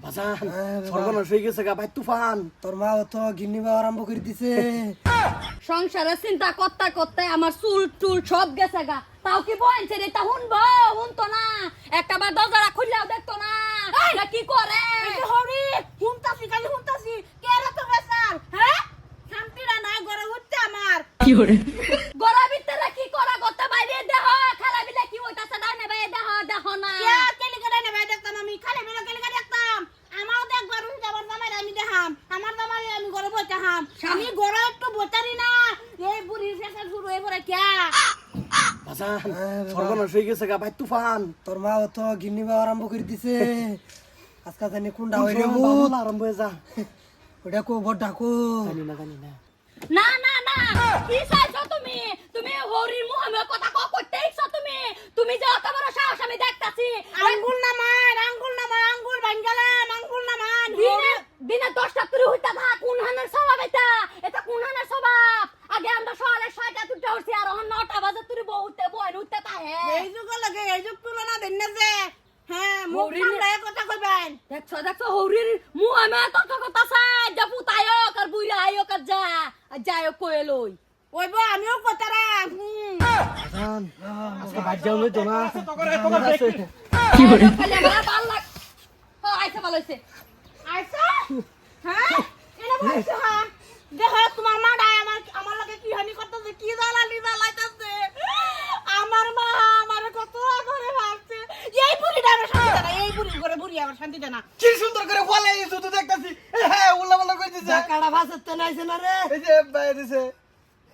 বাজান সর্বনাশ হয়ে গেছে গা ভাই তুফান তোর মা তো গিন্নি বা আরম্ভ করে দিছে। সংসারে চিন্তা করতে করতে আমার চুল টুল সব গেছে গা। তাও কি বলছে রে? তা শুনবো, শুনতো না। একটা বার দরজাটা খুললেও দেখতো না। এটা কি করে? হরি হুনতাছি খালি হুনতাছি কে রে তো বেসার হ্যাঁ শান্তিরা নাই ঘরে উঠতে আমার গড়ার ভিতরে কি করা করতে বাইরে দেহ খেলা বিলে কি হইতাছে ডানে বাইরে দেহ দেখো না। কে কেলি করে নেবে দেখতাম আমি খালি বেলা কেলি করে দেখতাম আমারও দেখবার উঠে আমার জামাই আমি দেখাম আমার জামাই আমি ঘরে বসে হাম আমি ঘরে একটু বসারি না এই বুড়ি শেষে শুরু হয়ে পড়ে কে বাজান সর্বনাশ হয়ে গেছে গা ভাই তুফান তোর মা তো গিন্নি বা আরম্ভ করে দিছে। আজকা জানি কোনটা হইরে বাবুল আরম্ভ হয়ে যা ওটা কো বড় ডাকো জানি না না না না কি চাইছো তুমি? তুমি হরির মুহাম্মদ কথা করতেইছো তুমি। তুমি যে অত বড় সাহস আমি দেখতাছি। আঙ্গুল না মার আঙ্গুল ভাঙ্গালাম আঙ্গুল না মান দিনে 10টা তুই হইতা থাক। কোন হানের স্বভাব এটা? এটা কোন হানের স্বভাব? আগে আমরা সকালে 6টা তুইটা উঠছি আর এখন 9টা বাজে তুই বউতে বই উঠতে তাহে। এই যুগ লাগে এই যুগ তুলনা দেন না যে হ্যাঁ মুখ সামলায় কথা কইবেন দেখছো হরির মুহাম্মদ কথা কথা চাই যা পুতায়ো আর বুইরা আয়ো কার যা আর যায়ো কয়ে লই। ওইব আমিও কথারা বাজান আজকে বাদ যাও লই তো না কি করে খালি আমার ভাল লাগ। ও আইছে ভালো হইছে। আইসা হ্যাঁ এনে বসে হ্যাঁ দেখো তোমার মা ডাই আমার লগে কি হানি করতেছে কি জ্বালালি জ্বালাইতেছে আমার মা আমারে কত করে ভাবছে এই বুড়িটা আমার শান্তি দেনা এই বুড়ির ঘরে বুড়ি আমার শান্তি দেনা কি সুন্দর করে বলে শুধু দেখতাছি হ্যাঁ উল্লা পাল্লা কইতেছে কাটা ভাসতে নাইছে না রে। এই যে বাইরে দিছে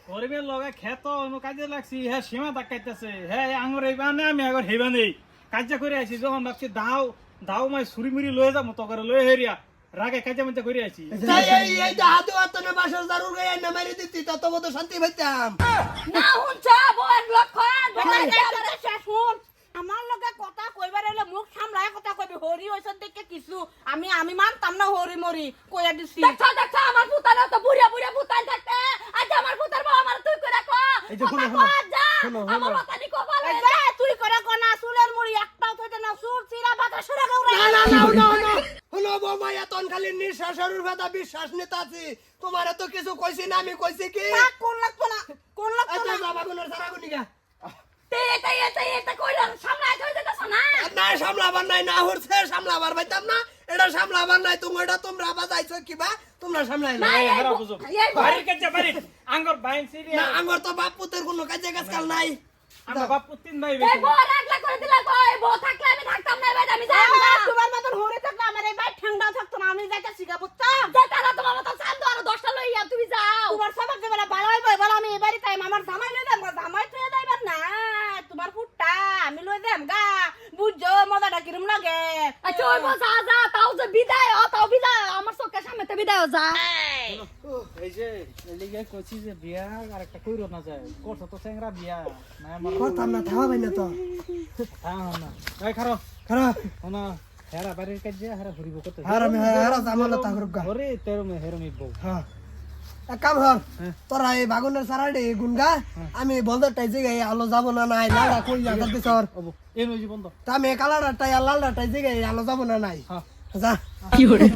গরিবের লগে খেত অন্য কাজে লাগছি হ্যাঁ সীমা দাকাইতেছে হ্যাঁ আঙুর এই বানে আমি আগর হেবা নেই কাজে করে আছি যখন ভাবছি দাও মাই ছুরি মুড়ি লয়ে যাবো তো করে লয়ে হেরিয়া রাগে কাজে মধ্যে করে আছি এই হাতু হাতনে বাসর দারুর গায়ে না মারি দিতি তত বড় শান্তি পাইতাম। না হুনছা বউয়ের লক্ষণ শুন আমার লগে কথা কইবার হলে মুখ সামলায় কথা কইবি হরি হইছ দেখে কিছু আমি মানতাম না হরি মরি কইয়া দিছি দেখছো আমার পুতানো তো বুড়া বুড়া পুতান থাকতে আজ আমার পুতার বউ আমার তুই করে কো এই যে শুনো, শুনো, আমার মাথানি কপাল এই যে তুই করে কোনা চুলের মুড়ি একটাও থইতে না চুল চিরা বাতা সরা গৌরা না হলো বৌমা এতন খালি নিঃশ্বাসের কথা বিশ্বাস নিতে আছি। তোমার তো কিছু কইছি না আমি কইছি কি কোন লাগতো না কোন লাগতো আচ্ছা না বাবা গুনার সারা গুনিগা এটা কইলাম সামলাই ধরে দিতেছ না। না সামলাবার নাই না হচ্ছে সামলাবার পাইতাম না এটা সামলাবার নাই তোমরা আবার যাইছো কিবা তোমরা সামলাই না হারা বুঝো বাড়ির কাজে বাড়ি আঙ্গর বাইন সিরিয়া না আমার তো বাপ পুতের কোনো কাজে কাজকাল নাই। আমার বাপ তিন ভাই এই বউ রাগলা করে দিলা কই বউ থাকলে আমি থাকতাম না ভাই আমি যাই না। তোমার মতন হরে থাকলে আমার এই বাই ঠান্ডা থাকতো না আমি যাইতে শিখা বুঝতাম যে তারা তোমার মত চান্দ আর 10টা লইয়া তুমি যাও। তোমার সবাই যে বেলা ভালো হইব এবার আমি এবারই তাই আমার জামাই লই দেব জামাই তুই যাইবার না তোমার ফুটটা আমি লই দেম গা বুঝছো মজাটা কিরম লাগে আচ্ছা ওই বউ যা তাও যে বিদায় তাও বিদায় আমার চোখের সামনে তো বিদায় যা। এই যে এলিগে কইছি যে বিয়া আর একটা কইরো না যায় করছ তো চেংরা বিয়া না আমার করতাম না থাকা ভাই না তো হ্যাঁ না এই খারো খারাপ না হেরা বাড়ির কাজে হেরা ঘুরিব করতে হারা জামালা তাগরুক গা ওরে তেরো মে হেরো মিব হ্যাঁ এক কাম হর তোরা এই বাগুনের সারাডে গুনগা আমি বলতে টাইজে গাই আলো যাব না নাই লালডা কই যাতে দিছর ওবো এই নজি বন্ধ তা আমি কালারটা টাই লালডা টাইজে গাই আলো যাব না নাই হ্যাঁ যা কি করে